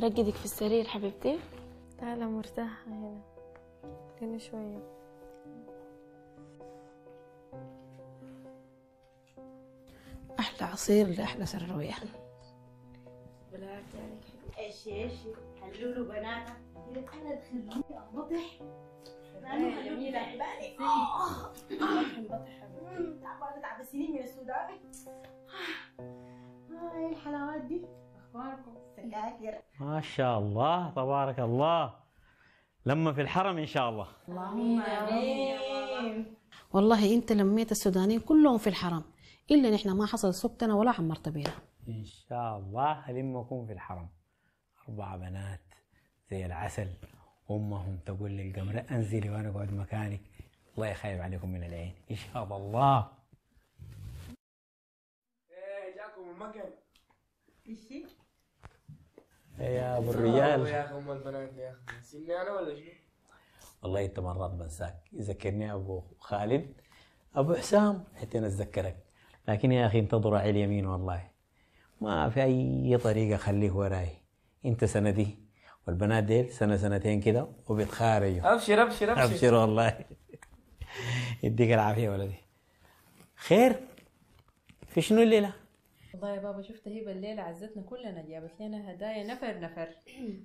رقدك في السرير حبيبتي. تعالى مرتاحة هنا، خليني شوية. احلى عصير لاحلى سراويه. بالعافية عليك حبيبي. ايش حلولو بنانا انا تخلوني انبطح. انا جميلة عبالي انبطح تعبانة تعب سنين من السودان. هاي الحلاوات دي. اخباركم؟ سكاكر ما شاء الله تبارك الله. لما في الحرم ان شاء الله. اللهم امين. والله انت لميت السودانيين كلهم في الحرم، الا نحن ما حصل سكتنا ولا عمرت بينا. ان شاء الله لمكم في الحرم 4 بنات زي العسل، امهم تقول للقمر انزلي وانا اقعد مكانك، الله يخيب عليكم من العين ان شاء الله. ايه جاكم المكن؟ ايشي؟ يا ابو الرجال. يا اخي ام البنات يا اخي نسيني انا ولا شنو؟ والله انت مرات بنساك، يذكرني ابو خالد ابو حسام حتى نتذكرك، لكن يا اخي انت ضرع اليمين والله ما في اي طريقه خليك وراي. انت سندي والبنات ديل سنه سنتين كده وبيتخارجوا. ابشر ابشر ابشر ابشر والله. يديك العافيه ولدي. خير في شنو الليله؟ والله يا بابا شفت هبه الليله عزتنا كلنا، جابت لنا هدايا نفر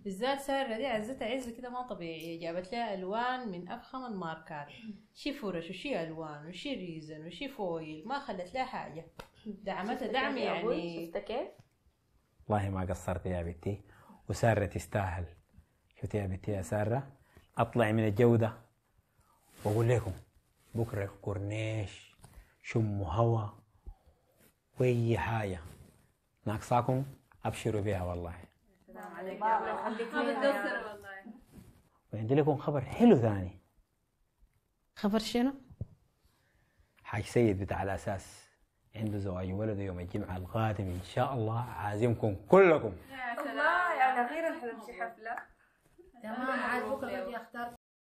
بالذات ساره دي عزتها عزه كده ما طبيعيه، جابت لها الوان من افخم الماركات، شي فرش وشي الوان وشي ريزن وشي فويل، ما خلت لها حاجه، دعمتها دعم يعني. شفت كيف؟ والله ما قصرت يا بنتي، وساره تستاهل. شفتي يا بنتي يا ساره، اطلع من الجوده واقول لكم بكره كورنيش شم هوا واي حاجه ناقصاكم ابشروا بها والله. السلام عليك يا الله يخليك لنا والله. وعندي لكم خبر حلو ثاني. خبر شنو؟ حاج سيد بتاع الاساس عنده زواج ولده يوم الجمعه القادم ان شاء الله، عازمكم كلكم. يا سلام يعني اخيرا حنمشي حفله. تمام عاد بكره بدي اختار